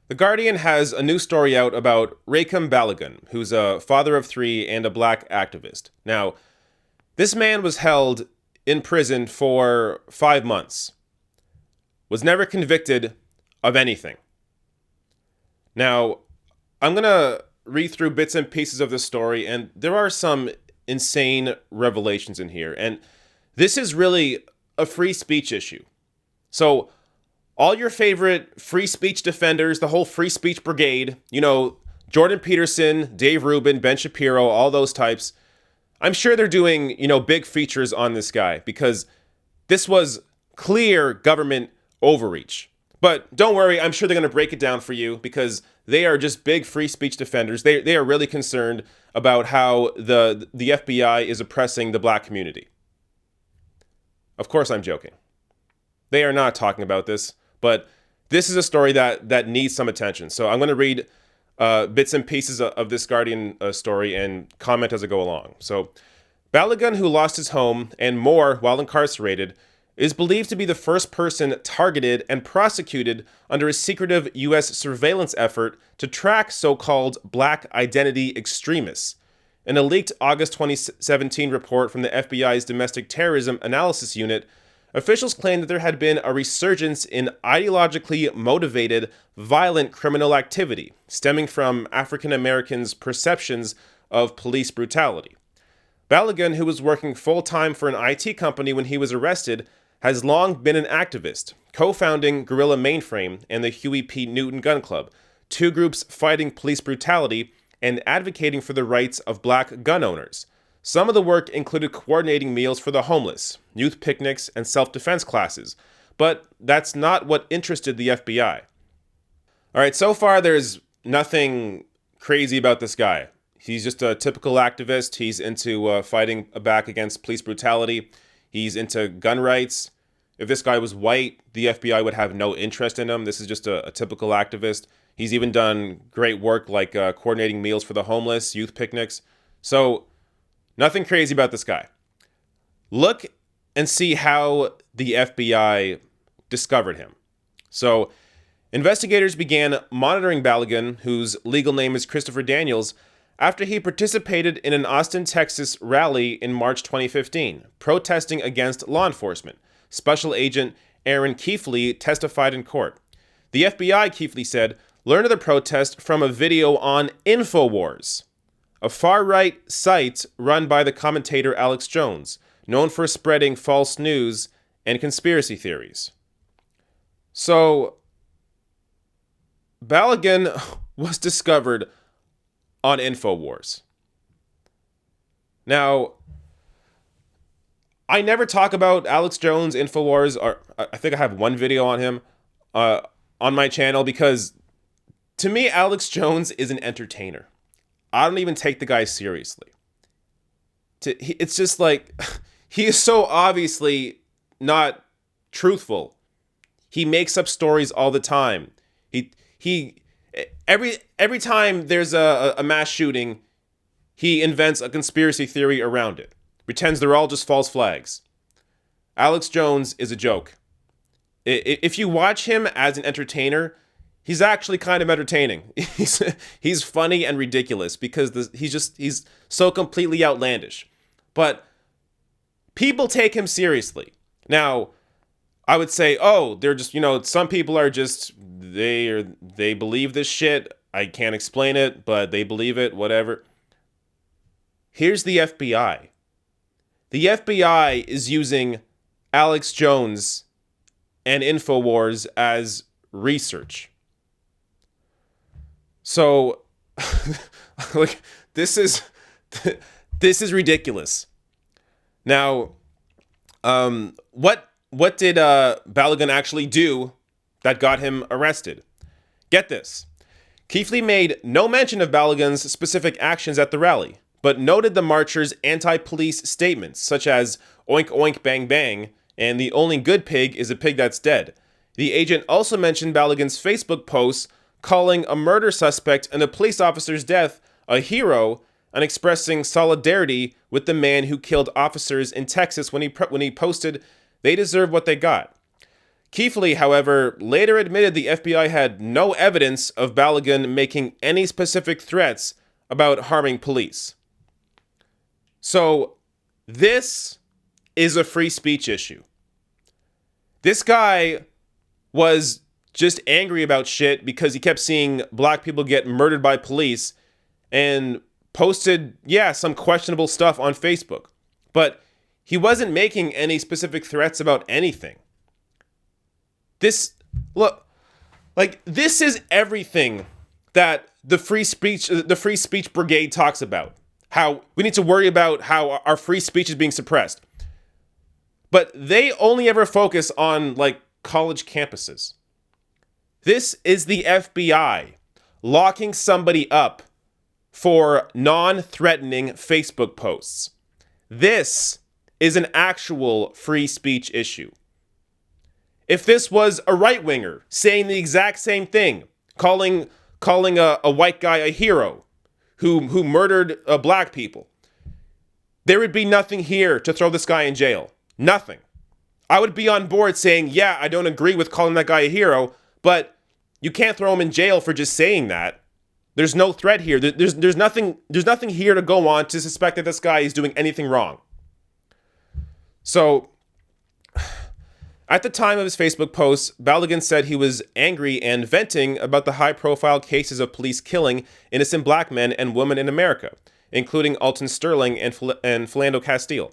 The Guardian has a new story out about Rakim Balagan, who's a father of three and a black activist. Now, this man was held in prison for 5 months, was never convicted of anything. Now, I'm going to read through bits and pieces of this story, and there are some insane revelations in here. And this is really a free speech issue. So, all your favorite free speech defenders, the whole free speech brigade, Jordan Peterson, Dave Rubin, Ben Shapiro, all those types, I'm sure they're doing, big features on this guy because this was clear government overreach. But don't worry, I'm sure they're going to break it down for you because they are just big free speech defenders. They are really concerned about how the FBI is oppressing the black community. Of course, I'm joking. They are not talking about this, but this is a story that needs some attention. So I'm going to read bits and pieces of this Guardian story and comment as I go along. So, Balagan, who lost his home and more while incarcerated, is believed to be the first person targeted and prosecuted under a secretive U.S. surveillance effort to track so-called black identity extremists. In a leaked August 2017 report from the FBI's Domestic Terrorism Analysis Unit, officials claimed that there had been a resurgence in ideologically motivated, violent criminal activity stemming from African Americans' perceptions of police brutality. Balagan, who was working full-time for an IT company when he was arrested, has long been an activist, co-founding Guerrilla Mainframe and the Huey P. Newton Gun Club, two groups fighting police brutality and advocating for the rights of black gun owners. Some of the work included coordinating meals for the homeless, youth picnics, and self-defense classes, but that's not what interested the FBI. All right, so far there's nothing crazy about this guy. He's just a typical activist. He's into fighting back against police brutality. He's into gun rights. If this guy was white, the FBI would have no interest in him. This is just a typical activist. He's even done great work like coordinating meals for the homeless, youth picnics. So, nothing crazy about this guy. Look and see how the FBI discovered him. So, investigators began monitoring Balagan, whose legal name is Christopher Daniels, after he participated in an Austin, Texas rally in March 2015, protesting against law enforcement. Special Agent Aaron Keefley testified in court. The FBI, Keefley said, learned of the protest from a video on InfoWars, a far-right site run by the commentator Alex Jones, known for spreading false news and conspiracy theories. So, Balagan was discovered on InfoWars. Now, I never talk about Alex Jones, InfoWars, or I think I have one video on him on my channel because, to me, Alex Jones is an entertainer. I don't even take the guy seriously. It's just like, he is so obviously not truthful. He makes up stories all the time. Every time there's a mass shooting, he invents a conspiracy theory around it. Pretends they're all just false flags. Alex Jones is a joke. If you watch him as an entertainer, he's actually kind of entertaining. He's funny and ridiculous because he's so completely outlandish. But people take him seriously. Now, I would say, they're just, some people are just, they believe this shit. I can't explain it, but they believe it, whatever. Here's the FBI. The FBI is using Alex Jones and InfoWars as research. So, like, this is ridiculous. Now, what did Balagan actually do that got him arrested? Get this. Keefley made no mention of Balagan's specific actions at the rally, but noted the marchers' anti-police statements, such as "oink oink bang bang" and "the only good pig is a pig that's dead." The agent also mentioned Balagan's Facebook posts calling a murder suspect and a police officer's death a hero and expressing solidarity with the man who killed officers in Texas when he posted, "They deserve what they got." Keithley, however, later admitted the FBI had no evidence of Balogun making any specific threats about harming police. So, this is a free speech issue. This guy was just angry about shit because he kept seeing black people get murdered by police and posted, some questionable stuff on Facebook. But he wasn't making any specific threats about anything. This is everything that the free speech brigade talks about. How we need to worry about how our free speech is being suppressed. But they only ever focus on college campuses. This is the FBI locking somebody up for non-threatening Facebook posts. This is an actual free speech issue. If this was a right-winger saying the exact same thing, calling a white guy a hero who murdered black people, there would be nothing here to throw this guy in jail. Nothing. I would be on board saying, I don't agree with calling that guy a hero, but you can't throw him in jail for just saying that. There's no threat here. There's nothing here to go on to suspect that this guy is doing anything wrong. So, at the time of his Facebook posts, Balogun said he was angry and venting about the high-profile cases of police killing innocent black men and women in America, including Alton Sterling and Philando Castile.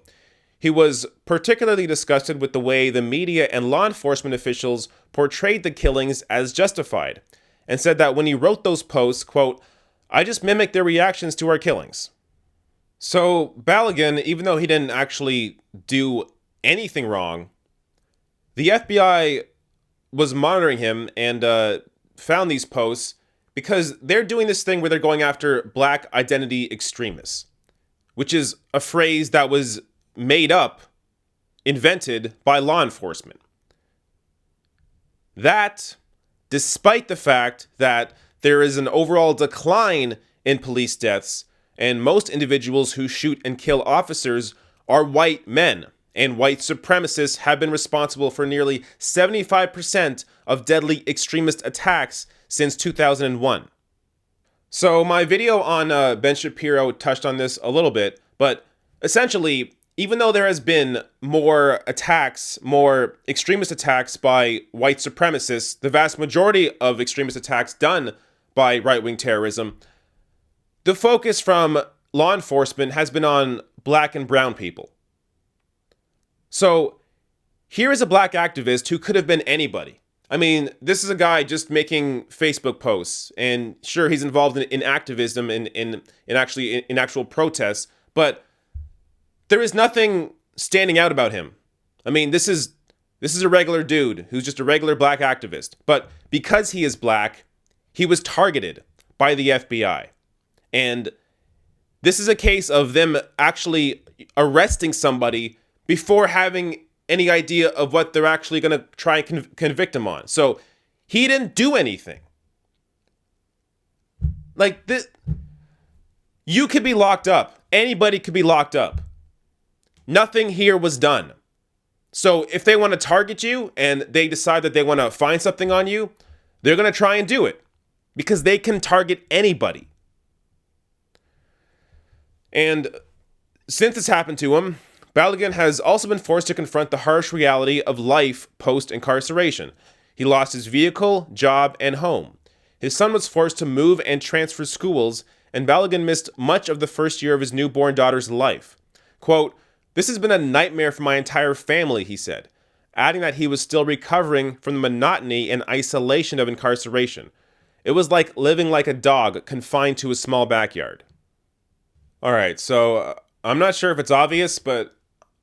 He was particularly disgusted with the way the media and law enforcement officials portrayed the killings as justified, and said that when he wrote those posts, quote, "I just mimicked their reactions to our killings." So Balogun, even though he didn't actually do anything wrong, the FBI was monitoring him and found these posts because they're doing this thing where they're going after black identity extremists, which is a phrase that was made up, invented by law enforcement. That, despite the fact that there is an overall decline in police deaths, and most individuals who shoot and kill officers are white men, and white supremacists have been responsible for nearly 75% of deadly extremist attacks since 2001. So my video on Ben Shapiro touched on this a little bit, but essentially, even though there has been more attacks, more extremist attacks by white supremacists, the vast majority of extremist attacks done by right-wing terrorism, the focus from law enforcement has been on black and brown people. So here is a black activist who could have been anybody. I mean, this is a guy just making Facebook posts, and sure, he's involved in activism, in actual protests, but there is nothing standing out about him. I mean, this is a regular dude who's just a regular black activist. But because he is black, he was targeted by the FBI. And this is a case of them actually arresting somebody before having any idea of what they're actually going to try and convict him on. So he didn't do anything. Like this, you could be locked up. Anybody could be locked up. Nothing here was done. So if they want to target you and they decide that they want to find something on you, they're going to try and do it because they can target anybody. And since this happened to him, Balogun has also been forced to confront the harsh reality of life post-incarceration. He lost his vehicle, job, and home. His son was forced to move and transfer schools, and Balogun missed much of the first year of his newborn daughter's life. Quote, "This has been a nightmare for my entire family," he said, adding that he was still recovering from the monotony and isolation of incarceration. It was like living like a dog confined to a small backyard. All right, so I'm not sure if it's obvious, but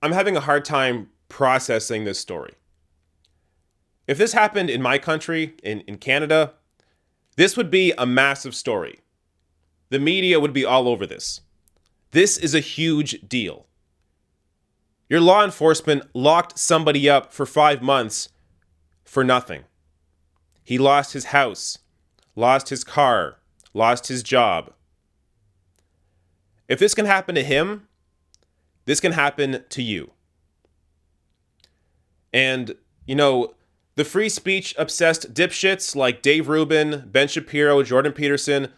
I'm having a hard time processing this story. If this happened in my country, in Canada, this would be a massive story. The media would be all over this. This is a huge deal. Your law enforcement locked somebody up for 5 months for nothing. He lost his house, lost his car, lost his job. If this can happen to him, this can happen to you. And, The free speech obsessed dipshits like Dave Rubin, Ben Shapiro, Jordan Peterson,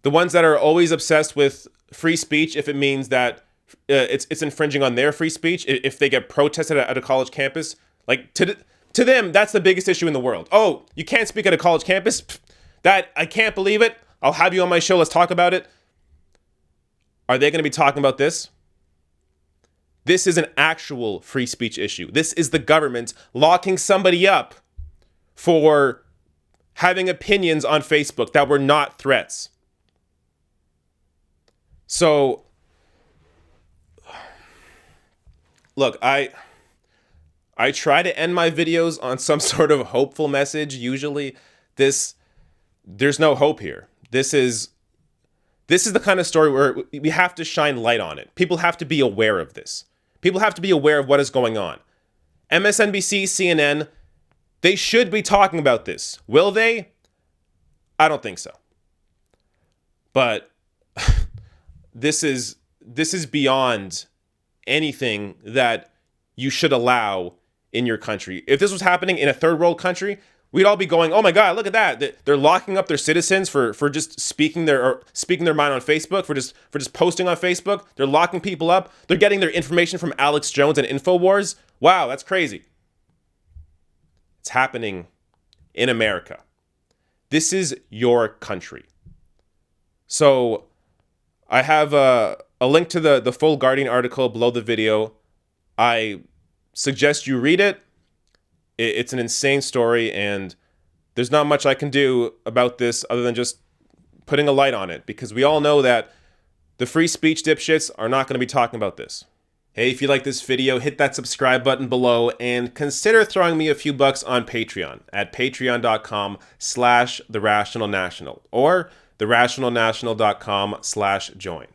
the ones that are always obsessed with free speech if it means that it's infringing on their free speech, if they get protested at a college campus, like to them, that's the biggest issue in the world. Oh, you can't speak at a college campus? That, I can't believe it. I'll have you on my show. Let's talk about it. Are they going to be talking about this? This is an actual free speech issue. This is the government locking somebody up for having opinions on Facebook that were not threats. So, look, I try to end my videos on some sort of hopeful message. Usually, there's no hope here. This is the kind of story where we have to shine light on it. People have to be aware of this. People have to be aware of what is going on. MSNBC, CNN, they should be talking about this. Will they? I don't think so. But this is beyond anything that you should allow in your country. If this was happening in a third world country, we'd all be going, "Oh my God, look at that! They're locking up their citizens for just speaking their mind on Facebook, for just posting on Facebook. They're locking people up. They're getting their information from Alex Jones and InfoWars. Wow, that's crazy." It's happening in America. This is your country. So I have a link to the full Guardian article below the video. I suggest you read it. It's an insane story, and there's not much I can do about this other than just putting a light on it, because we all know that the free speech dipshits are not going to be talking about this. Hey, if you like this video, hit that subscribe button below and consider throwing me a few bucks on Patreon at patreon.com/therationalnational or therationalnational.com/join.